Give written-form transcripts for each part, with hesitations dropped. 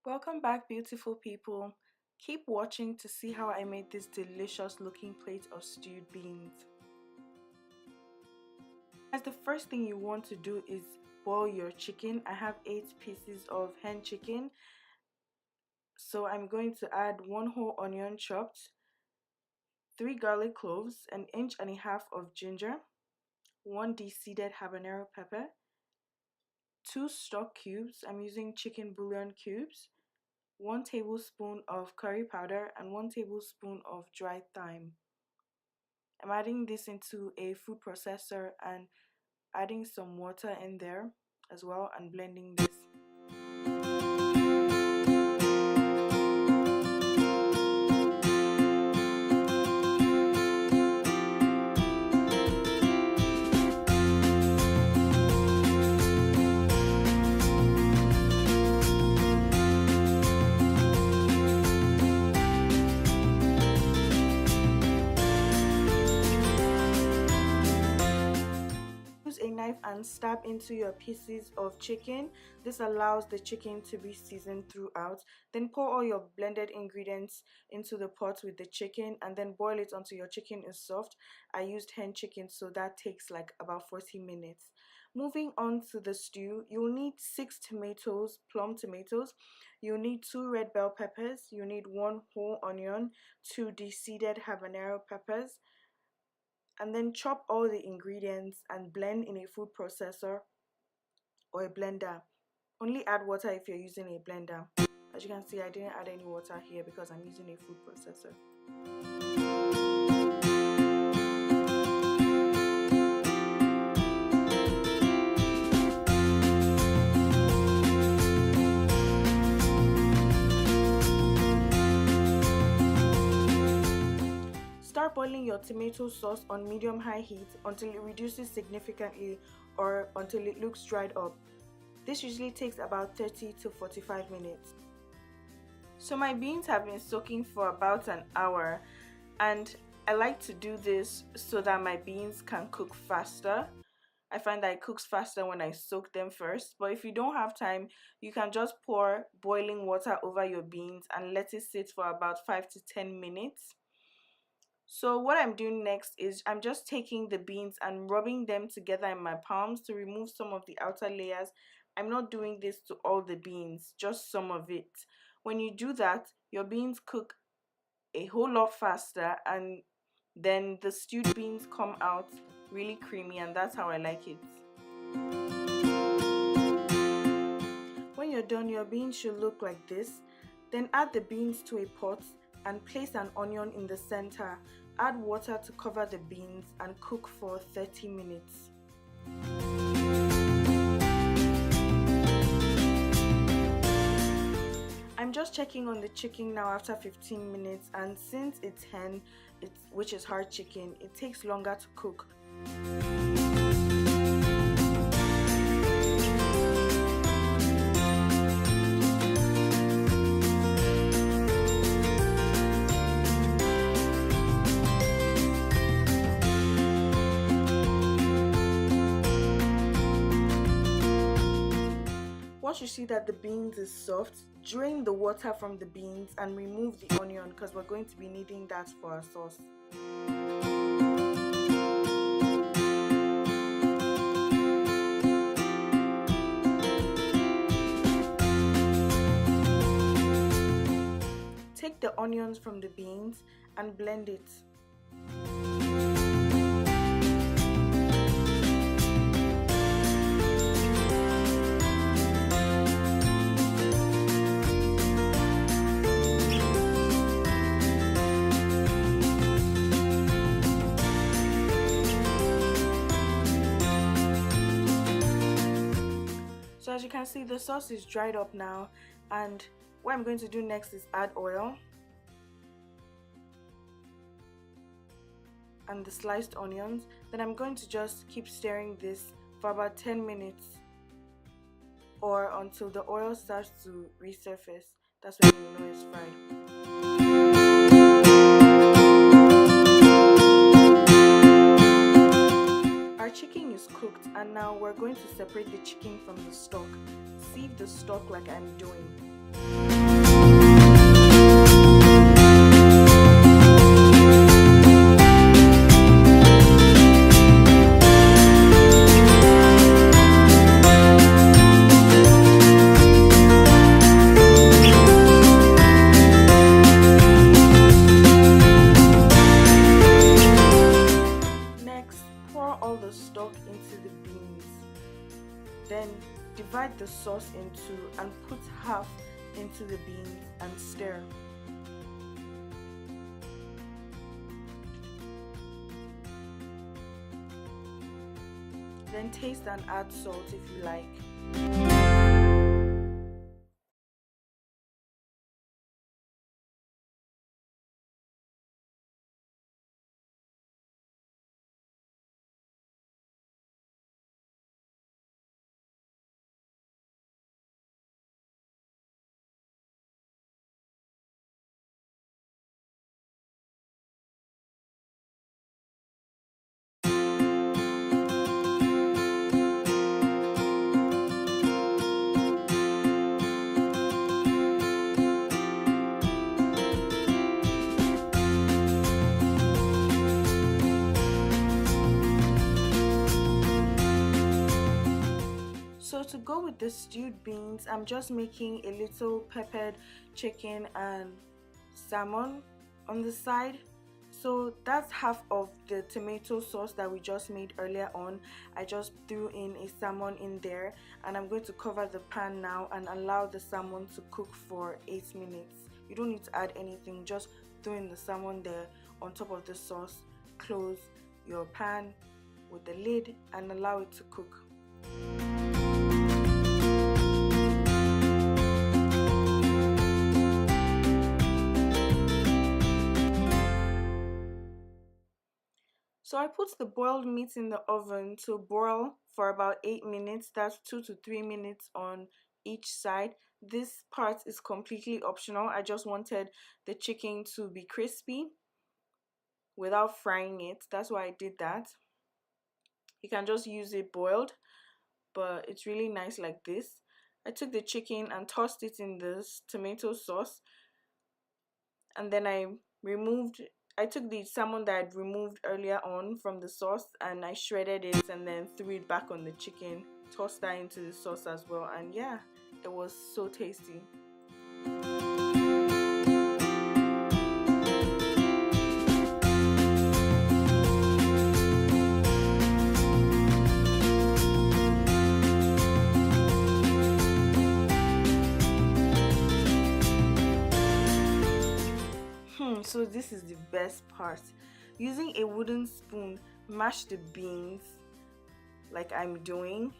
Welcome back, beautiful people. Keep watching to see how I made this delicious looking plate of stewed beans. As the first thing you want to do is boil your chicken. I have 8 pieces of hen chicken, so I'm going to add 1 whole onion chopped, 3 garlic cloves, an inch and a half of ginger, 1 deseeded habanero pepper, 2 stock cubes. I'm using chicken bouillon cubes, 1 tablespoon of curry powder, and 1 tablespoon of dried thyme. I'm adding this into a food processor and adding some water in there as well and blending this. A knife and stab into your pieces of chicken. This allows the chicken to be seasoned throughout. Then pour all your blended ingredients into the pot with the chicken and then boil it until your chicken is soft. I used hen chicken, so that takes like about 40 minutes. Moving on to the stew, you'll need 6 tomatoes, plum tomatoes. You'll need 2 red bell peppers. You need 1 whole onion, 2 deseeded habanero peppers, and then chop all the ingredients and blend in a food processor or a blender. Only add water if you're using a blender. As you can see, I didn't add any water here because I'm using a food processor. Start boiling your tomato sauce on medium-high heat until it reduces significantly or until it looks dried up. This usually takes about 30 to 45 minutes. So my beans have been soaking for about an hour, and I like to do this so that my beans can cook faster. I find that it cooks faster when I soak them first, but if you don't have time, you can just pour boiling water over your beans and let it sit for about 5 to 10 minutes. So what I'm doing next is I'm just taking the beans and rubbing them together in my palms to remove some of the outer layers. I'm not doing this to all the beans, just some of it. When you do that, your beans cook a whole lot faster, and then the stewed beans come out really creamy, and that's how I like it. When you're done, your beans should look like this. Then add the beans to a pot and place an onion in the center. Add water to cover the beans and cook for 30 minutes. I'm just checking on the chicken now after 15 minutes, and since it's hen, which is hard chicken, it takes longer to cook. Once you see that the beans is soft, drain the water from the beans and remove the onion because we're going to be needing that for our sauce. Take the onions from the beans and blend it. So as you can see, the sauce is dried up now, and what I'm going to do next is add oil and the sliced onions. Then I'm going to just keep stirring this for about 10 minutes or until the oil starts to resurface. That's when you know it's fried. Our chicken is cooked, and now we're going to separate the chicken from the stock. Sieve the stock like I'm doing. half into the beans and stir. Then taste and add salt if you like. So to go with the stewed beans, I'm just making a little peppered chicken and salmon on the side. So that's half of the tomato sauce that we just made earlier on. I just threw in a salmon in there, and I'm going to cover the pan now and allow the salmon to cook for 8 minutes. You don't need to add anything, just throw in the salmon there on top of the sauce, close your pan with the lid and allow it to cook. So I put the boiled meat in the oven to boil for about 8 minutes. That's 2 to 3 minutes on each side. This part is completely optional. I just wanted the chicken to be crispy without frying it. That's why I did that. You can just use it boiled, but it's really nice like this. I took the chicken and tossed it in this tomato sauce, and then I took the salmon that I'd removed earlier on from the sauce and I shredded it and then threw it back on the chicken, tossed that into the sauce as well, and yeah, it was so tasty. So this is the best part. Using a wooden spoon, mash the beans like I'm doing,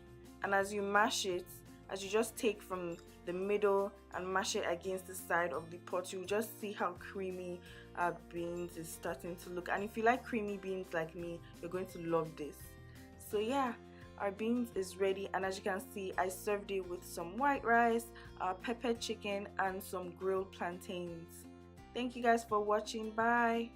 and as you mash it, as you just take from the middle and mash it against the side of the pot, you just see how creamy our beans is starting to look. And if you like creamy beans like me, you're going to love this. So yeah, our beans is ready, and as you can see, I served it with some white rice, peppered chicken, and some grilled plantains. Thank you guys for watching. Bye.